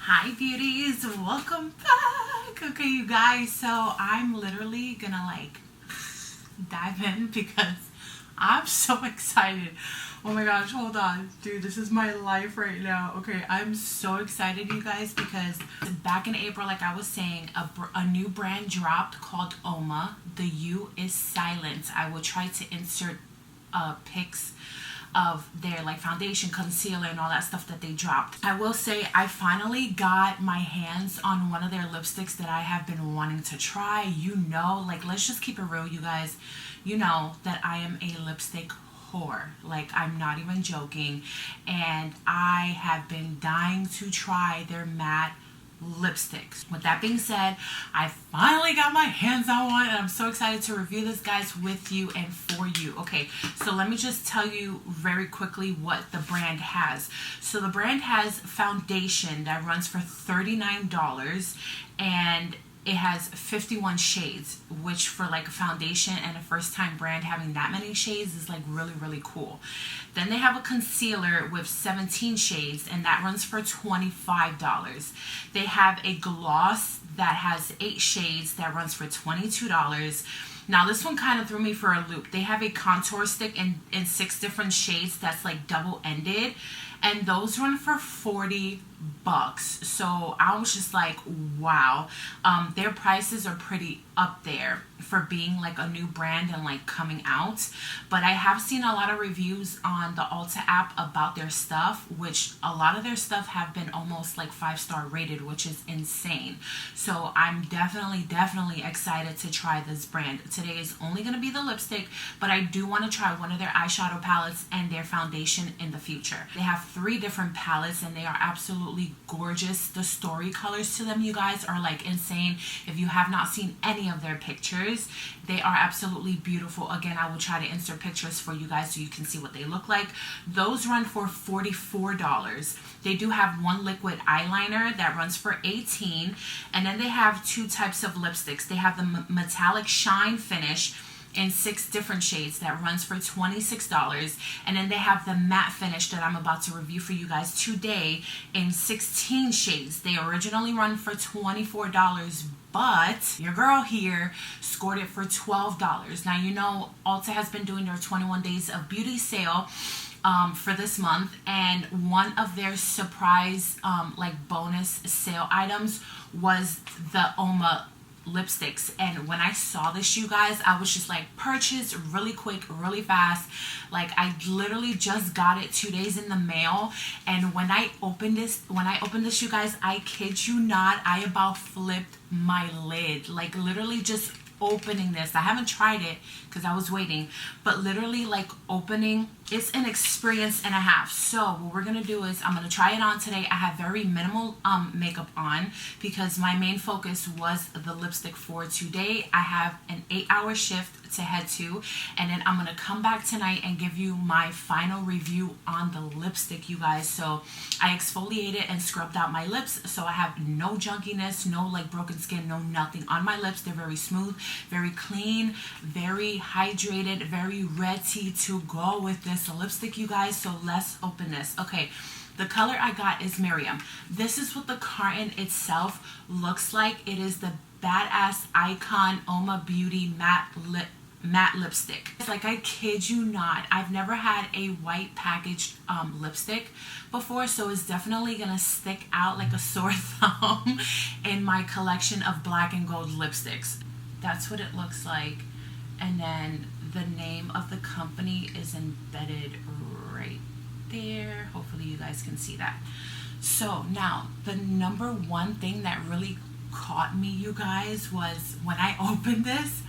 Hi beauties, welcome back. Okay you guys, so I'm literally gonna dive in because I'm so excited. Oh my gosh, hold on. Dude, this is my life right now. Okay, I'm so excited you guys because back in April, like I was saying, a new brand dropped called UOMA. The U is silent. I will try to insert pics of their foundation, concealer, and all that stuff that they dropped. I will say I finally got my hands on one of their lipsticks that I have been wanting to try. Let's just keep it real, you guys. You know that I am a lipstick whore. I'm not even joking. And I have been dying to try their matte lipsticks. With that being said, I finally got my hands on one and I'm so excited to review this, guys, with you and for you. Okay, so let me just tell you very quickly what the brand has. So the brand has foundation that runs for $39 and it has 51 shades, which for a foundation and a first time brand having that many shades is really cool. Then they have a concealer with 17 shades and that runs for $25. They have a gloss that has 8 shades that runs for $22. Now this one kind of threw me for a loop. They have a contour stick in 6 different shades that's double-ended, and those run for $40. So I was just like, wow. Their prices are pretty up there for being a new brand and coming out. But I have seen a lot of reviews on the Ulta app about their stuff, which a lot of their stuff have been almost 5-star rated, which is insane. So I'm definitely excited to try this brand. Today is only going to be the lipstick, but I do want to try one of their eyeshadow palettes and their foundation in the future. They have 3 different palettes and they are absolutely gorgeous. The story colors to them, you guys, are insane. If you have not seen any of their pictures, they are absolutely beautiful. Again, I will try to insert pictures for you guys so you can see what they look like. Those run for $44. They do have one liquid eyeliner that runs for $18, and then they have 2 types of lipsticks. They have the metallic shine finish in 6 different shades that runs for $26, and then they have the matte finish that I'm about to review for you guys today in 16 shades. They originally run for $24, but your girl here scored it for $12. Now, you know Ulta has been doing their 21 days of beauty sale for this month, and one of their surprise bonus sale items was the UOMA lipsticks. And when I saw this, you guys, I was just purchase really quick, really fast. I literally just got it 2 days in the mail, and when I opened this, you guys, I kid you not, I about flipped my lid. Literally just opening this. I haven't tried it because I was waiting, but literally opening, it's an experience and a half. So what we're gonna do is I'm gonna try it on today. I have very minimal makeup on because my main focus was the lipstick for today. I have an 8-hour shift to head to, and then I'm gonna come back tonight and give you my final review on the lipstick, you guys. So I exfoliated and scrubbed out my lips, so I have no junkiness, no broken skin, no nothing on my lips. They're very smooth, very clean, very hydrated, very ready to go with this lipstick, you guys. So let's open this. Okay, the color I got is Miriam. This is what the carton itself looks like. It is the Badass Icon UOMA Beauty matte lipstick. I kid you not, I've never had a white packaged lipstick before, so it's definitely gonna stick out like a sore thumb in my collection of black and gold lipsticks. That's what it looks like, and then the name of the company is embedded right there. Hopefully you guys can see that. So now the number one thing that really caught me, you guys, was when I opened this,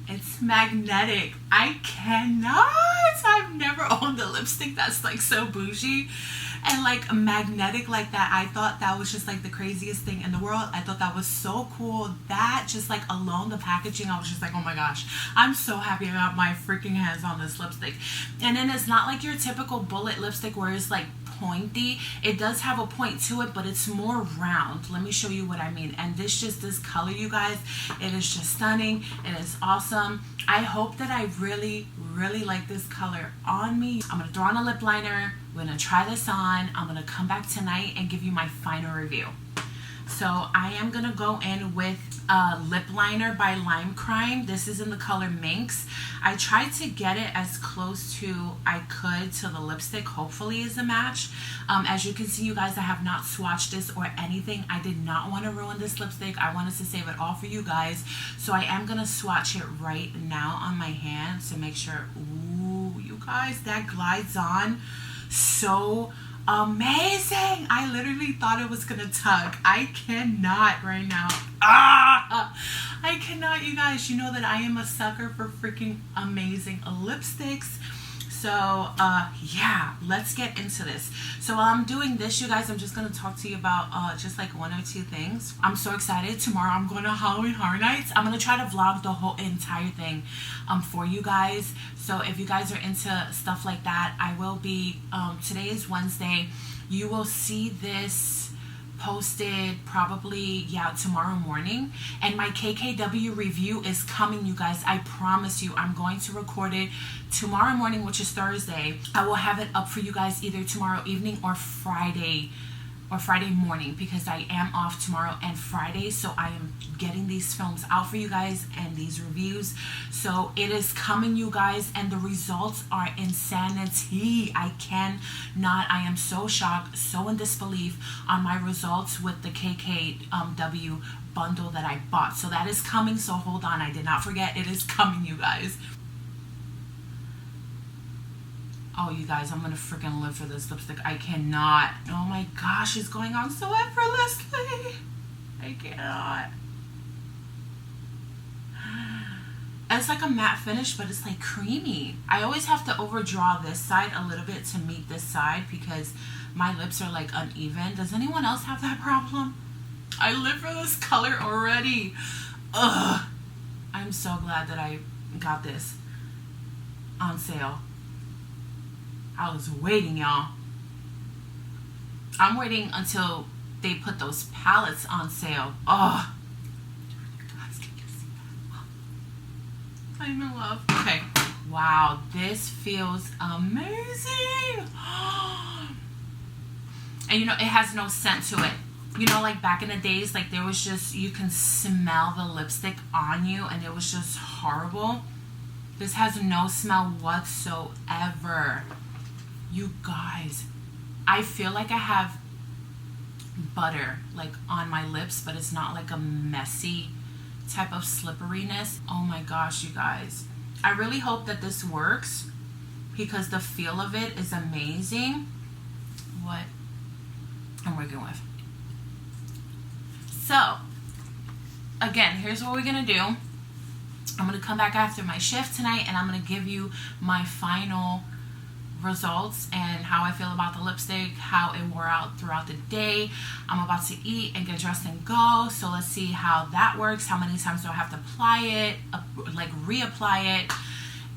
it's magnetic. I cannot, I've never owned a lipstick that's so bougie and magnetic like that. I thought that was just the craziest thing in the world. I thought that was so cool. That just alone, the packaging, I was just oh my gosh, I'm so happy I got my freaking hands on this lipstick. And then it's not your typical bullet lipstick where it's pointy. It does have a point to it, but it's more round. Let me show you what I mean. And this color, you guys, it is just stunning. It is awesome. I hope that I really like this color on me. I'm gonna throw on a lip liner. We're gonna try this on. I'm gonna come back tonight and give you my final review. So I am gonna go in with lip liner by Lime Crime. This is in the color Minx. I tried to get it as close to I could to the lipstick, hopefully is a match. As you can see, you guys, I have not swatched this or anything. I did not want to ruin this lipstick. I wanted to save it all for you guys. So I am gonna swatch it right now on my hand to make sure. Ooh, you guys, that glides on so amazing. I literally thought it was gonna tug. I cannot right now. I cannot, you guys. You know that I am a sucker for freaking amazing lipsticks. So yeah, let's get into this. So while I'm doing this, you guys, I'm just gonna talk to you about just like one or two things. I'm so excited. Tomorrow I'm going to Halloween Horror Nights. I'm gonna try to vlog the whole entire thing for you guys. So if you guys are into stuff like that, I will be today is Wednesday. You will see this posted probably tomorrow morning, and my KKW review is coming, you guys. I promise you, I'm going to record it tomorrow morning, which is Thursday. I will have it up for you guys either tomorrow evening or Friday morning, because I am off tomorrow and Friday. So I am getting these films out for you guys and these reviews. So it is coming, you guys, and the results are insanity. I cannot, I am so shocked, so in disbelief on my results with the KKW bundle that I bought. So that is coming. So hold on, I did not forget. It is coming, you guys. Oh, you guys, I'm gonna freaking live for this lipstick. I cannot. Oh my gosh, it's going on so effortlessly. I cannot. It's like a matte finish, but it's like creamy. I always have to overdraw this side a little bit to meet this side because my lips are like uneven. Does anyone else have that problem? I live for this color already. Ugh. I'm so glad that I got this on sale. I was waiting, y'all. I'm waiting until they put those palettes on sale. Oh, guys, can you see that? I'm in love. Okay, wow, this feels amazing. And you know, it has no scent to it. You know, like back in the days, like there was just, you can smell the lipstick on you and it was just horrible. This has no smell whatsoever. You guys, I feel like I have butter like on my lips, but it's not like a messy type of slipperiness. Oh my gosh, you guys, I really hope that this works because the feel of it is amazing. What I'm working with. So again, here's what we're gonna do. I'm gonna come back after my shift tonight and I'm gonna give you my final results and how I feel about the lipstick, how it wore out throughout the day. I'm about to eat and get dressed and go, so let's see how that works. How many times do I have to apply it, like reapply it,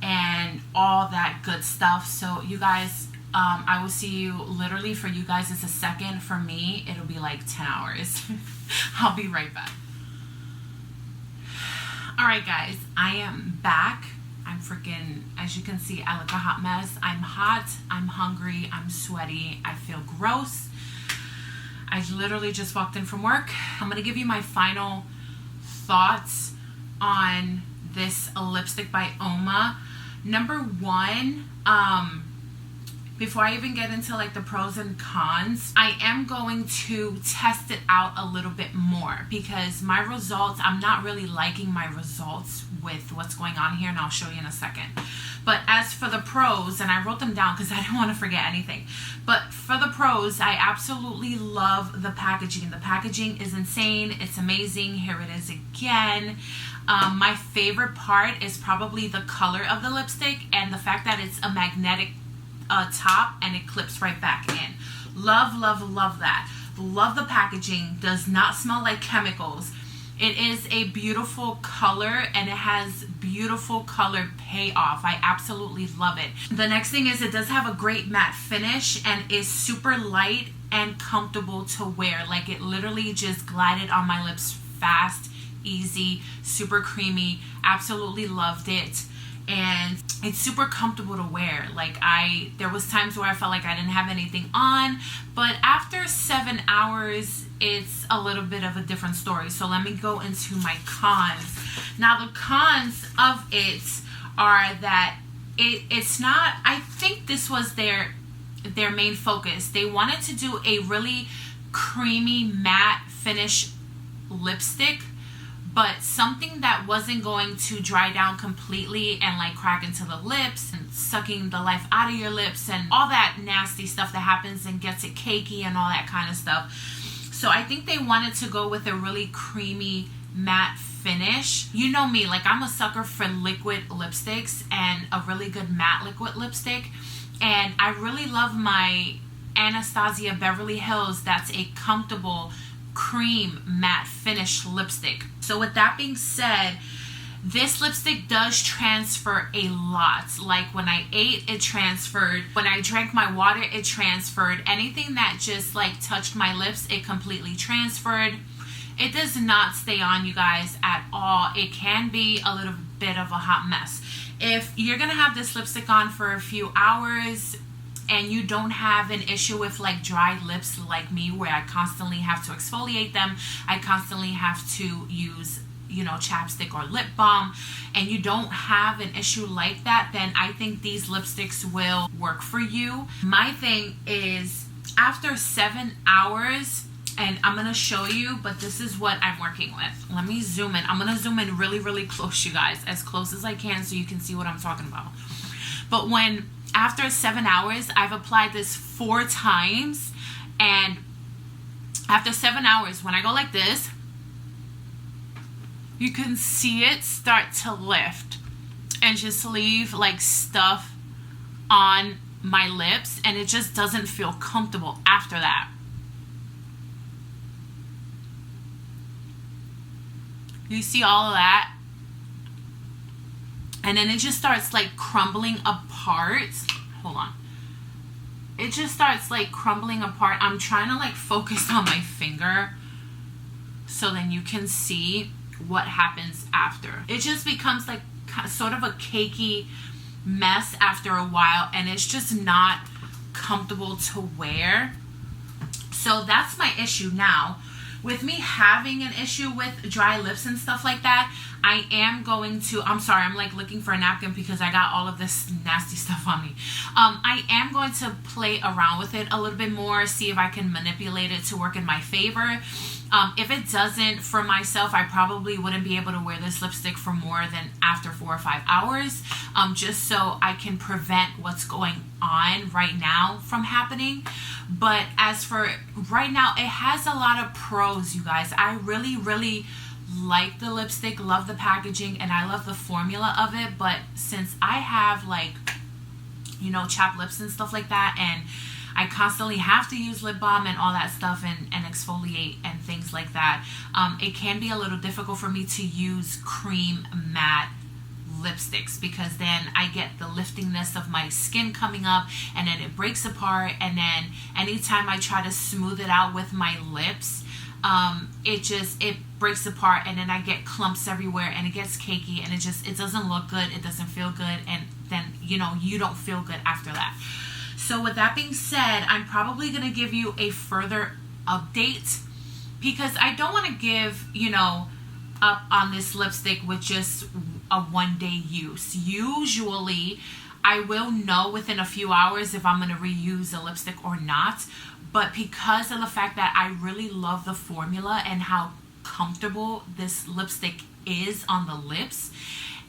and all that good stuff. So you guys, I will see you, literally for you guys it's a second, for me it'll be like 10 hours. I'll be right back. All right guys, I am back. I'm freaking, as you can see, I look a hot mess. I'm hot, I'm hungry, I'm sweaty, I feel gross. I literally just walked in from work. I'm gonna give you my final thoughts on this lipstick by UOMA. Number one, before I even get into like the pros and cons, I am going to test it out a little bit more because my results, I'm not really liking my results with what's going on here, and I'll show you in a second. But as for the pros, and I wrote them down because I didn't want to forget anything, but for the pros, I absolutely love the packaging. The packaging is insane. It's amazing. Here it is again. My favorite part is probably the color of the lipstick and the fact that it's a magnetic top and it clips right back in. Love, love, love that. Love the packaging. Does not smell like chemicals. It is a beautiful color and it has beautiful color payoff. I absolutely love it. The next thing is it does have a great matte finish and is super light and comfortable to wear. Like it literally just glided on my lips fast, easy, super creamy. Absolutely loved it. And it's super comfortable to wear. Like there was times where I felt like I didn't have anything on, but after 7 hours, it's a little bit of a different story. So let me go into my cons. Now the cons of it are that it's not, I think this was their main focus. They wanted to do a really creamy matte finish lipstick, but something that wasn't going to dry down completely and like crack into the lips and sucking the life out of your lips and all that nasty stuff that happens and gets it cakey and all that kind of stuff. So I think they wanted to go with a really creamy matte finish. You know me, like I'm a sucker for liquid lipsticks and a really good matte liquid lipstick. And I really love my Anastasia Beverly Hills. That's a comfortable cream matte finish lipstick. So with that being said, this lipstick does transfer a lot. Like when I ate, it transferred. When I drank my water, it transferred. Anything that just like touched my lips, it completely transferred. It does not stay on, you guys, at all. It can be a little bit of a hot mess. If you're gonna have this lipstick on for a few hours and you don't have an issue with like dry lips like me, where I constantly have to exfoliate them, I constantly have to use, you know, chapstick or lip balm, and you don't have an issue like that, then I think these lipsticks will work for you. My thing is after 7 hours, and I'm gonna show you, but this is what I'm working with. Let me zoom in. I'm gonna zoom in really, really close, you guys, as close as I can so you can see what I'm talking about. But after 7 hours, I've applied this 4 times, and after 7 hours, when I go like this, you can see it start to lift and just leave like stuff on my lips, and it just doesn't feel comfortable after that. You see all of that? And then it just starts like crumbling apart. Hold on. It just starts like crumbling apart. I'm trying to like focus on my finger so then you can see what happens after. It just becomes like sort of a cakey mess after a while, and it's just not comfortable to wear. So that's my issue now. With me having an issue with dry lips and stuff like that, I am going to, I'm sorry, I'm like looking for a napkin because I got all of this nasty stuff on me. I am going to play around with it a little bit more, see if I can manipulate it to work in my favor. If it doesn't, for myself, I probably wouldn't be able to wear this lipstick for more than after 4 or 5 hours, just so I can prevent what's going on right now from happening. But as for right now, it has a lot of pros, you guys. I really, really like the lipstick, love the packaging, and I love the formula of it. But since I have like, you know, chapped lips and stuff like that, and I constantly have to use lip balm and all that stuff and exfoliate and things like that, it can be a little difficult for me to use cream matte lipsticks, because then I get the liftingness of my skin coming up and then it breaks apart, and then anytime I try to smooth it out with my lips, it breaks apart, and then I get clumps everywhere and it gets cakey, and it doesn't look good, it doesn't feel good, and then, you know, you don't feel good after that. So with that being said, I'm probably going to give you a further update, because I don't want to give, you know, up on this lipstick with just a one-day use. Usually I will know within a few hours if I'm going to reuse a lipstick or not, but because of the fact that I really love the formula and how comfortable this lipstick is on the lips,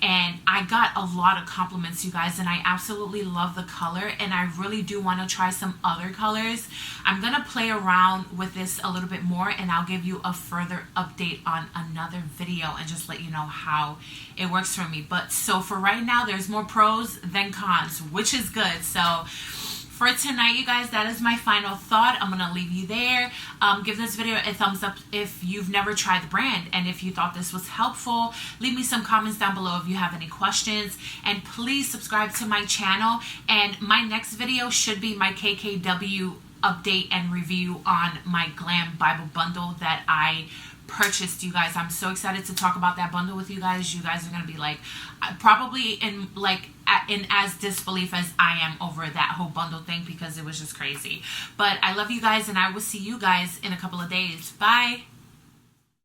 and I got a lot of compliments, you guys, and I absolutely love the color, and I really do want to try some other colors. I'm going to play around with this a little bit more, and I'll give you a further update on another video and just let you know how it works for me. But so for right now, there's more pros than cons, which is good. So for tonight, you guys, that is my final thought. I'm gonna leave you there. Give this video a thumbs up if you've never tried the brand, and if you thought this was helpful, leave me some comments down below if you have any questions, and please subscribe to my channel. And my next video should be my KKW update and review on my Glam Bible bundle that I purchased, you guys. I'm so excited to talk about that bundle with you guys. You guys are gonna be like probably in as disbelief as I am over that whole bundle thing, because it was just crazy. But I love you guys, and I will see you guys in a couple of days. Bye.